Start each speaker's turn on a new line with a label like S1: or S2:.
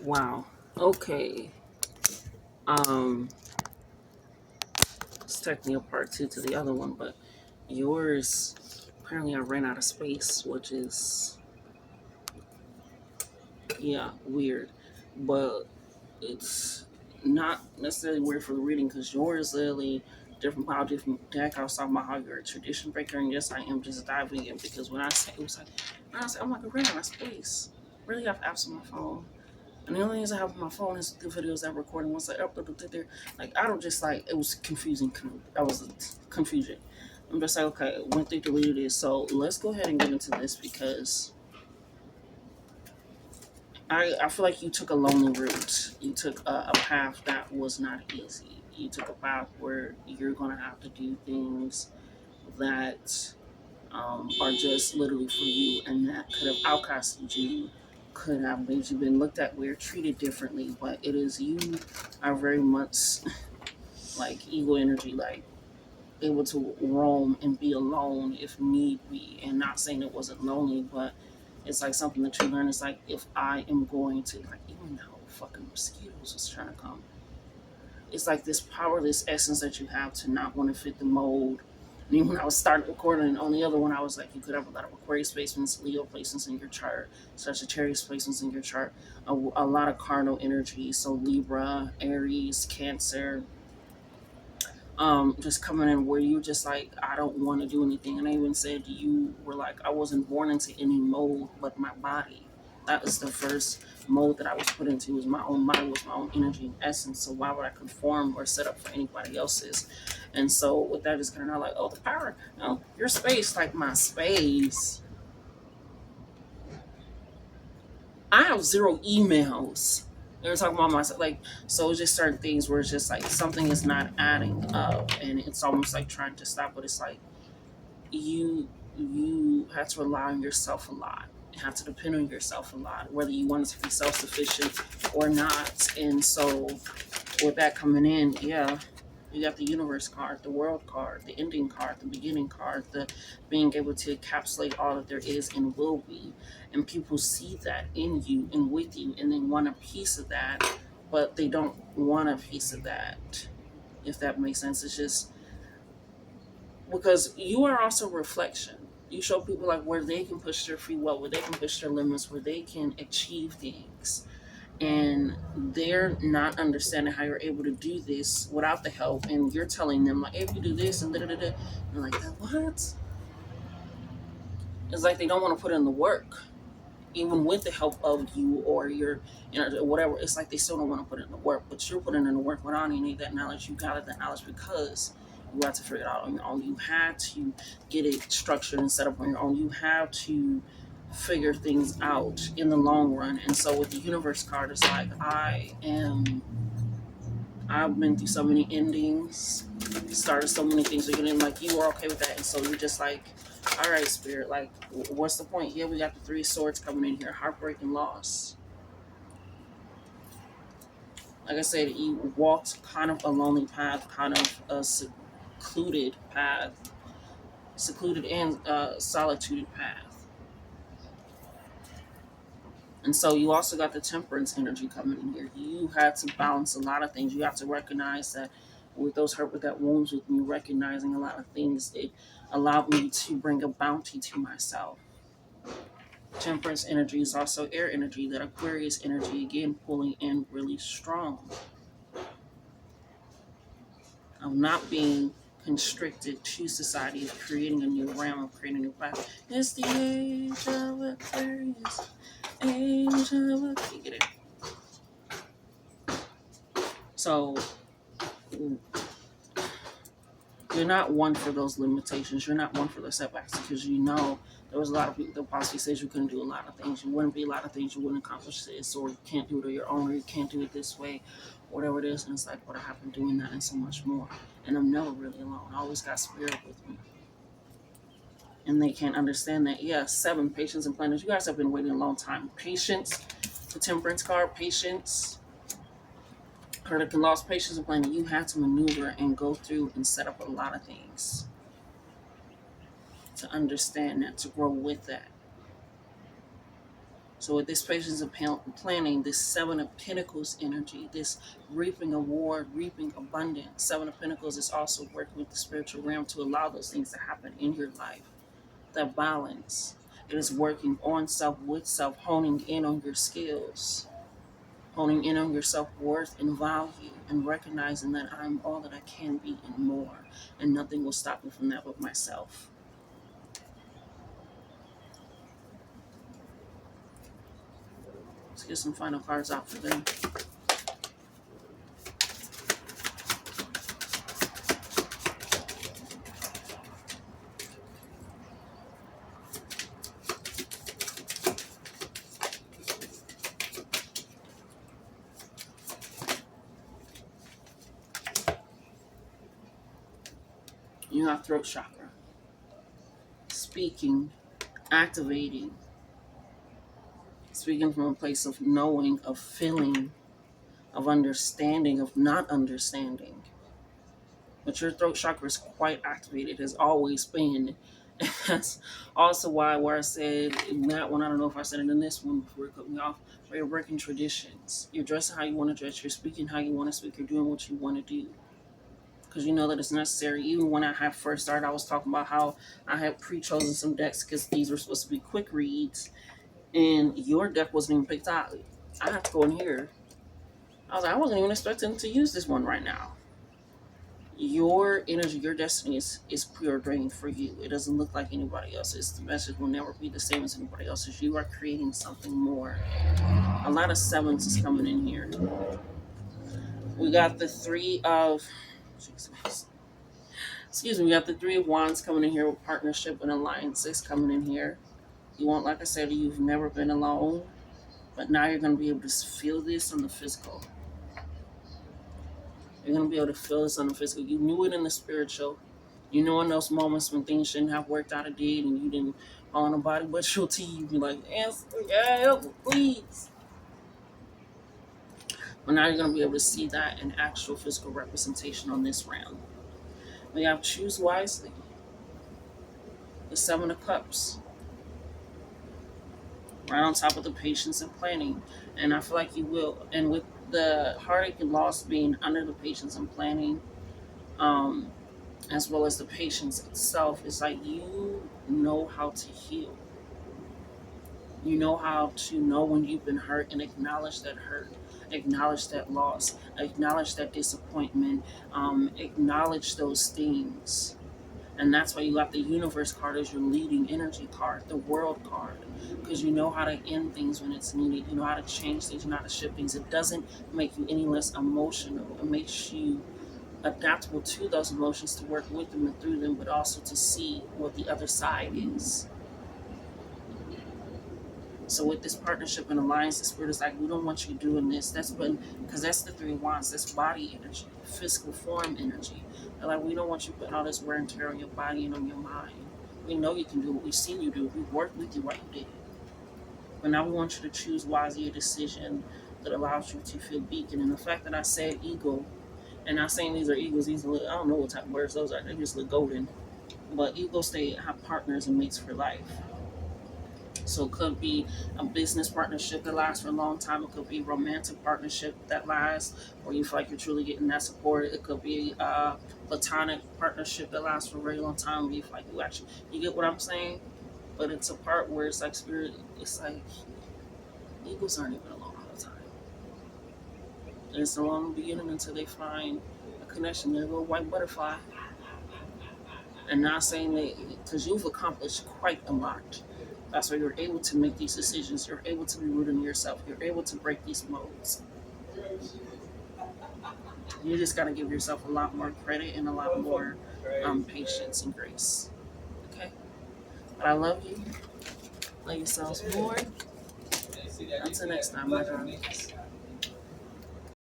S1: Wow. Okay. Um, it's technically a part two to the other one, but yours apparently I ran out of space, which is yeah weird, but it's not necessarily weird for the reading because yours literally different how different deck. I was talking about how you're a tradition breaker, and yes, I am just diving in because when I say it was like when I said I'm like I ran out of space. Really have apps on my phone. And the only things I have on my phone is the videos I'm recording. Once I upload it, like I don't just like it was confusing. I was confusion. I'm just like okay, went through deleted it. So let's go ahead and get into this because I feel like you took a lonely route. You took a path that was not easy. You took a path where you're gonna have to do things that are just literally for you, and that could have outcasted you, could have made you been looked at weird, treated differently. But it is you are very much like ego energy, like able to roam and be alone if need be. And not saying it wasn't lonely, but it's like something that you learn. It's like if I am going to like even though fucking mosquitoes was trying to come, it's like this powerless essence that you have to not want to fit the mold. I mean, when I was starting recording on the other one, I was like, you could have a lot of Aquarius placements, Leo placements in your chart, Sagittarius placements in your chart, a lot of cardinal energy, so Libra, Aries, Cancer, just coming in where you just like, I don't want to do anything. And I even said you were like, I wasn't born into any mold but my body. That was the first mold that I was put into, was my own body, was my own energy and essence. So why would I conform or set up for anybody else's? And so with that is kind of like, oh, the power, no, your space, like my space. I have zero emails. They were talking about myself, like so. It's just certain things where it's just like something is not adding up, and it's almost like trying to stop. But it's like you have to rely on yourself a lot. You have to depend on yourself a lot, whether you want to be self sufficient or not. And so with that coming in, yeah, you got the universe card, the world card, the ending card, the beginning card, the being able to encapsulate all that there is and will be. And people see that in you and with you and they want a piece of that, but they don't want a piece of that. If that makes sense. It's just because you are also a reflection. You show people like where they can push their free will, where they can push their limits, where they can achieve things, and they're not understanding how you're able to do this without the help. And you're telling them like, hey, if you do this and da da da, da, they're like, what? It's like they don't want to put in the work, even with the help of you or your, whatever. It's like they still don't want to put in the work, but you're putting in the work without any of that knowledge. You gathered that knowledge because you had to figure it out on your own. You had to get it structured and set up on your own. You have to figure things out in the long run. And so with the universe card, it's like I've been through so many endings, started so many things. So you're like you were okay with that, and so you're just like, all right, spirit. Like, what's the point? Yeah, we got the three swords coming in here, heartbreak and loss. Like I said, you walked kind of a lonely path, kind of a secluded path, secluded and solitude path. And so you also got the temperance energy coming in here. You had to balance a lot of things. You have to recognize that with those hurt, with that wounds, with me recognizing a lot of things, it allowed me to bring a bounty to myself. Temperance energy is also air energy, that Aquarius energy, again, pulling in really strong. Of not being constricted to society, of creating a new realm, of creating a new path. It's the age of Aquarius. Age of Aquarius. You get it? So you're not one for those limitations. You're not one for the setbacks because you know there was a lot of people that possibly says you couldn't do a lot of things. You wouldn't be a lot of things. You wouldn't accomplish this, or you can't do it on your own, or you can't do it this way, whatever it is. And it's like, what I have been doing that and so much more. And I'm never really alone. I always got spirit with me. And they can't understand that. Yeah, seven, patience and planners. You guys have been waiting a long time. Patience, the temperance card, patience. Hurt lost patience and planning. You had to maneuver and go through and set up a lot of things to understand that, to grow with that. So with this patience of planning, this Seven of Pentacles energy, this reaping award, reaping abundance. Seven of Pentacles is also working with the spiritual realm to allow those things to happen in your life. That balance. It is working on self, with self, honing in on your skills, honing in on your self-worth and value, and recognizing that I'm all that I can be and more, and nothing will stop me from that but myself. Let's get some final cards out for them. You have throat chakra. Speaking, activating, speaking from a place of knowing, of feeling, of understanding, of not understanding. But your throat chakra is quite activated, has always been. And that's also why where I said in that one, I don't know if I said it in this one before it cut me off, where you're breaking traditions. You're dressing how you want to dress, you're speaking how you want to speak, you're doing what you want to do. Because you know that it's necessary. Even when I had first started, I was talking about how I had pre-chosen some decks because these were supposed to be quick reads, and your deck wasn't even picked out. I have to go in here. I was like, I wasn't even expecting to use this one right now. Your energy, your destiny is preordained for you. It doesn't look like anybody else's. The message will never be the same as anybody else's. You are creating something more. A lot of sevens is coming in here. We got the three of, excuse me, we got the Three of Wands coming in here with partnership and alliances coming in here. You want, like I said, you've never been alone, but now you're going to be able to feel this on the physical. You're going to be able to feel this on the physical. You knew it in the spiritual. You know, in those moments when things shouldn't have worked out, it did, and you didn't on nobody but your tea, you be like, yes, help, please. But now you're going to be able to see that in actual physical representation on this round. We have choose wisely. The Seven of Cups. Right on top of the patience and planning. And I feel like you will. And with the heartache and loss being under the patience and planning, as well as the patience itself, it's like you know how to heal. You know how to know when you've been hurt and acknowledge that hurt, acknowledge that loss, acknowledge that disappointment, acknowledge those things. And that's why you got the Universe card as your leading energy card, the World card, because you know how to end things when it's needed. You know how to change things, you know how to shift things. It doesn't make you any less emotional. It makes you adaptable to those emotions, to work with them and through them, but also to see what the other side is. So with this partnership and alliance, the spirit is like, we don't want you doing this. That's when, because that's the Three of Wands, that's body energy, physical form energy. They're like, we don't want you putting all this wear and tear on your body and on your mind. We know you can do what we've seen you do. We worked with you while you did it. But now we want you to choose wisely a decision that allows you to feel beacon. And the fact that I said eagle, and not saying these are eagles, these look, I don't know what type of birds those are. They just look golden. But eagles, they have partners and mates for life. So it could be a business partnership that lasts for a long time. It could be a romantic partnership that lasts, where you feel like you're truly getting that support. It could be a platonic partnership that lasts for a very long time, where you feel like you get what I'm saying? But it's a part where it's like spirit, it's like eagles aren't even alone all the time. And it's a long beginning until they find a connection. They're a little white butterfly. And not saying that, because you've accomplished quite a lot. That's why you're able to make these decisions. You're able to be rooted in yourself. You're able to break these modes. You just got to give yourself a lot more credit and a lot more patience and grace. Okay? But I love you. Love yourselves more. Until next time, my darlings.